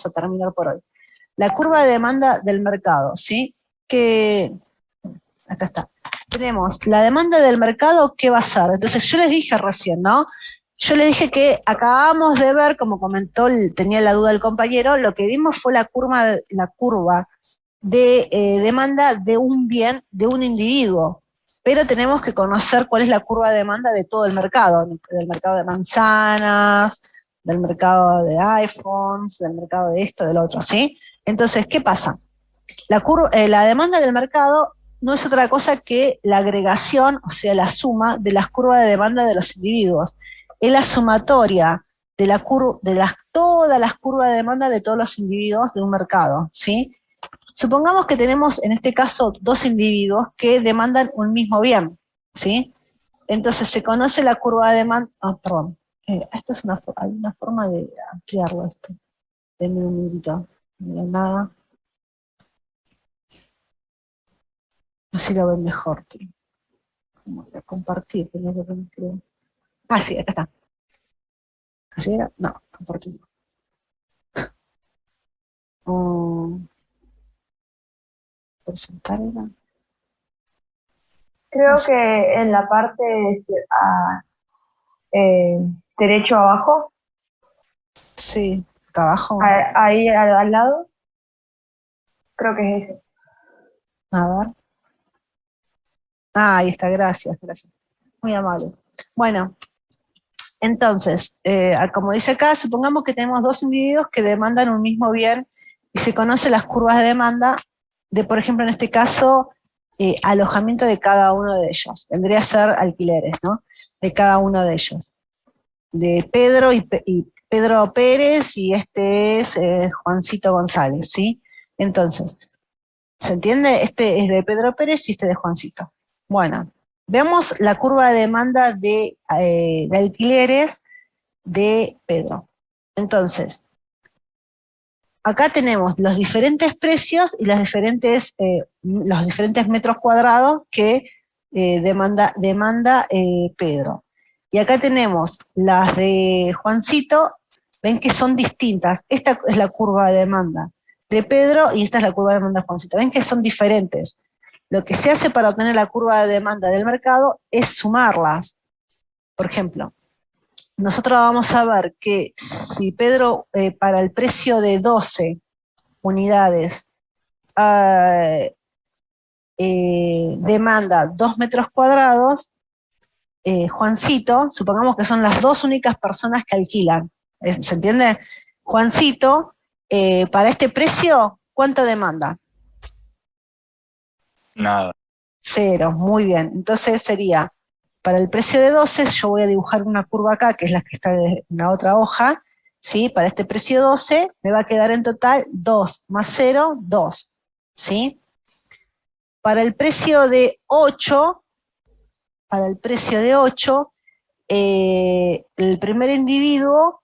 a terminar por hoy. La curva de demanda del mercado, ¿sí? Que, acá está. Tenemos la demanda del mercado, ¿qué va a ser? Entonces yo les dije recién, ¿no? Yo les dije que acabamos de ver, como comentó, tenía la duda el compañero, lo que vimos fue la curva de demanda de un bien, de un individuo. Pero tenemos que conocer cuál es la curva de demanda de todo el mercado, del mercado de manzanas, del mercado de iPhones, del mercado de esto, del otro, ¿sí? Entonces, ¿qué pasa? La demanda del mercado no es otra cosa que la agregación, o sea, la suma de las curvas de demanda de los individuos. Es la sumatoria de todas las curvas de demanda de todos los individuos de un mercado, ¿sí? Supongamos que tenemos en este caso dos individuos que demandan un mismo bien, ¿sí? Entonces se conoce la curva de demanda, perdón, esto es hay una forma de ampliarlo esto. Denme un minutito, no hay nada. Así lo ven mejor. Voy a compartir, que no lo ven, creo. Ah, sí, acá está. ¿Así era? No, compartir. ¿Presentar era? Creo que en la parte eh, derecho abajo, Sí, acá abajo. ahí al lado, creo que es ese. A ver. Ah, ahí está, gracias, gracias. Muy amable. Bueno, entonces, como dice acá, supongamos que tenemos dos individuos que demandan un mismo bien y se conocen las curvas de demanda de, por ejemplo, en este caso, alojamiento de cada uno de ellos. Vendría a ser alquileres, ¿no? De cada uno de ellos. De Pedro y Pedro Pérez y este es Juancito González, ¿sí? Entonces, ¿se entiende? Este es de Pedro Pérez y este de Juancito. Bueno, veamos la curva de demanda de alquileres de Pedro. Entonces, acá tenemos los diferentes precios y los diferentes metros cuadrados que demanda Pedro. Y acá tenemos las de Juancito, ven que son distintas. Esta es la curva de demanda de Pedro y esta es la curva de demanda de Juancito. Ven que son diferentes. Lo que se hace para obtener la curva de demanda del mercado es sumarlas. Por ejemplo, nosotros vamos a ver que si Pedro para el precio de 12 unidades demanda 2 metros cuadrados, Juancito, supongamos que son las dos únicas personas que alquilan, ¿se entiende? Juancito, para este precio, ¿cuánto demanda? Nada. 0, muy bien. Entonces sería, para el precio de 12, yo voy a dibujar una curva acá, que es la que está en la otra hoja, ¿sí? Para este precio 12, me va a quedar en total 2 más 0, 2, ¿sí? Para el precio de 8, el primer individuo,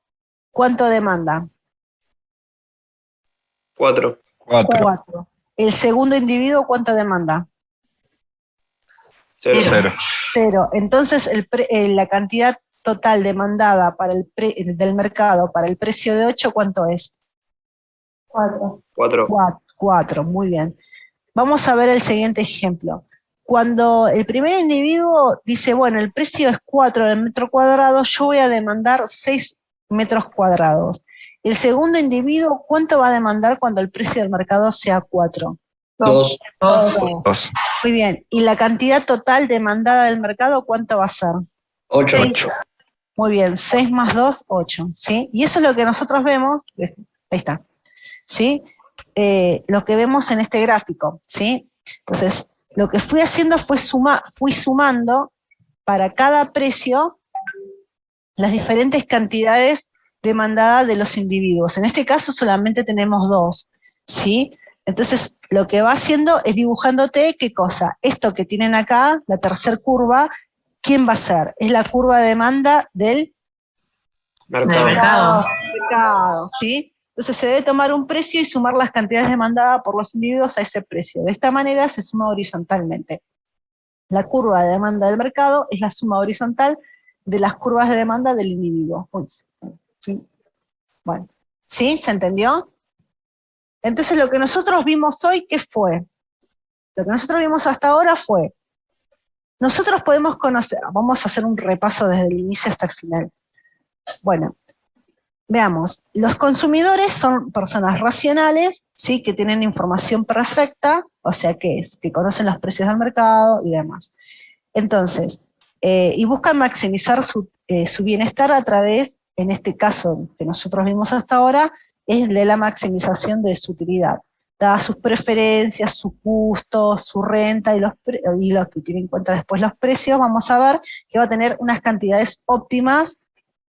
¿cuánto demanda? 4. 4. El segundo individuo, ¿cuánto demanda? 0. 0. 0. Entonces, la cantidad total demandada del mercado para el precio de 8, ¿cuánto es? 4. 4, muy bien. Vamos a ver el siguiente ejemplo. Cuando el primer individuo dice, bueno, el precio es 4 del metro cuadrado, yo voy a demandar 6 metros cuadrados. El segundo individuo, ¿cuánto va a demandar cuando el precio del mercado sea 4? 2. 2. Muy bien. ¿Y la cantidad total demandada del mercado, cuánto va a ser? 8. Muy bien, 6 más 2, 8, ¿sí? Y eso es lo que nosotros vemos, ahí está, ¿sí? Lo que vemos en este gráfico, ¿sí? Entonces, lo que fui haciendo fui sumando para cada precio las diferentes cantidades demandadas de los individuos. En este caso solamente tenemos 2, ¿sí? Entonces, lo que va haciendo es dibujándote, ¿qué cosa? Esto que tienen acá, la tercera curva, ¿quién va a ser? Es la curva de demanda del Mercado. mercado, ¿sí? Entonces se debe tomar un precio y sumar las cantidades demandadas por los individuos a ese precio. De esta manera se suma horizontalmente. La curva de demanda del mercado es la suma horizontal de las curvas de demanda del individuo. Bueno, ¿sí? ¿Se entendió? Entonces lo que nosotros vimos hoy, ¿qué fue? Lo que nosotros vimos hasta ahora fue, nosotros podemos conocer, vamos a hacer un repaso desde el inicio hasta el final. Bueno, veamos, los consumidores son personas racionales, ¿sí? Que tienen información perfecta, o sea, que conocen los precios del mercado y demás. Entonces, y buscan maximizar su bienestar a través, en este caso que nosotros vimos hasta ahora, es de la maximización de su utilidad, dadas sus preferencias, su gusto, su renta y lo que tiene en cuenta después los precios, vamos a ver que va a tener unas cantidades óptimas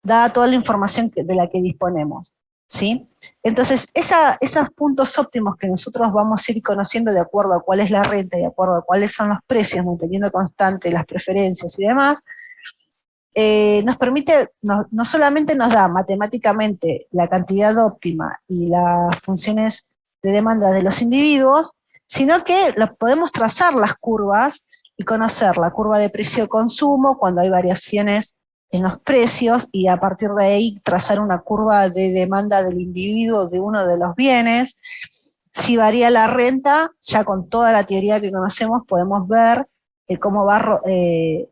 dada toda la información de la que disponemos, ¿sí? Entonces, esos puntos óptimos que nosotros vamos a ir conociendo de acuerdo a cuál es la renta y de acuerdo a cuáles son los precios, manteniendo constante las preferencias y demás, nos permite, no solamente nos da matemáticamente la cantidad óptima y las funciones de demanda de los individuos, sino que podemos trazar las curvas y conocer la curva de precio-consumo cuando hay variaciones en los precios y a partir de ahí trazar una curva de demanda del individuo de uno de los bienes. Si varía la renta, ya con toda la teoría que conocemos podemos ver cómo va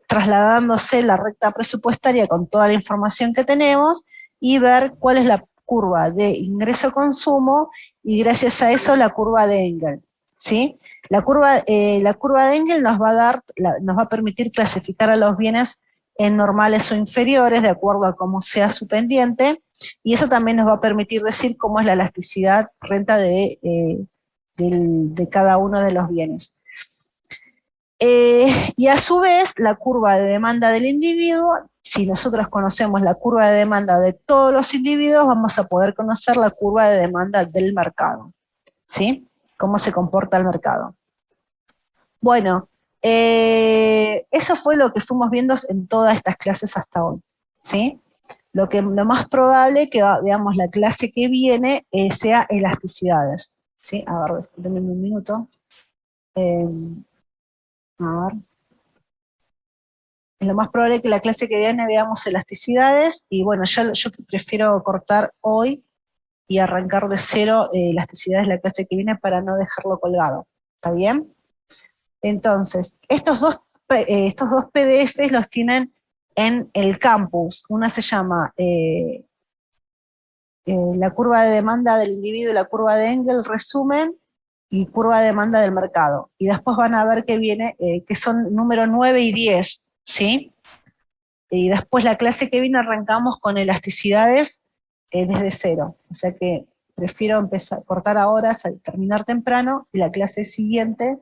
trasladándose la recta presupuestaria con toda la información que tenemos y ver cuál es la curva de ingreso-consumo y gracias a eso la curva de Engel, ¿sí? La curva de Engel nos va a permitir clasificar a los bienes en normales o inferiores de acuerdo a cómo sea su pendiente, y eso también nos va a permitir decir cómo es la elasticidad renta de cada uno de los bienes. Y a su vez, la curva de demanda del individuo, si nosotros conocemos la curva de demanda de todos los individuos, vamos a poder conocer la curva de demanda del mercado, ¿sí? Cómo se comporta el mercado. Bueno, eso fue lo que fuimos viendo en todas estas clases hasta hoy, ¿sí? Lo más probable que veamos la clase que viene sea elasticidades, ¿sí? A ver, denme un minuto. A ver. Es lo más probable que la clase que viene veamos elasticidades, y bueno, yo prefiero cortar hoy y arrancar de cero elasticidades la clase que viene para no dejarlo colgado, ¿está bien? Entonces, estos dos PDFs los tienen en el campus. Una se llama la curva de demanda del individuo y la curva de Engel, resumen, y curva de demanda del mercado. Y después van a ver que viene, que son número 9 y 10, ¿sí? Y después la clase que viene arrancamos con elasticidades desde cero. O sea que prefiero cortar ahora, terminar temprano, y la clase siguiente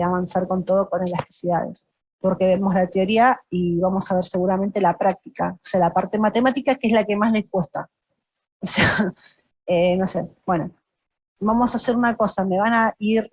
avanzar con todo con elasticidades. Porque vemos la teoría y vamos a ver seguramente la práctica. O sea, la parte matemática, que es la que más les cuesta. O sea, no sé, bueno. Vamos a hacer una cosa, me van a ir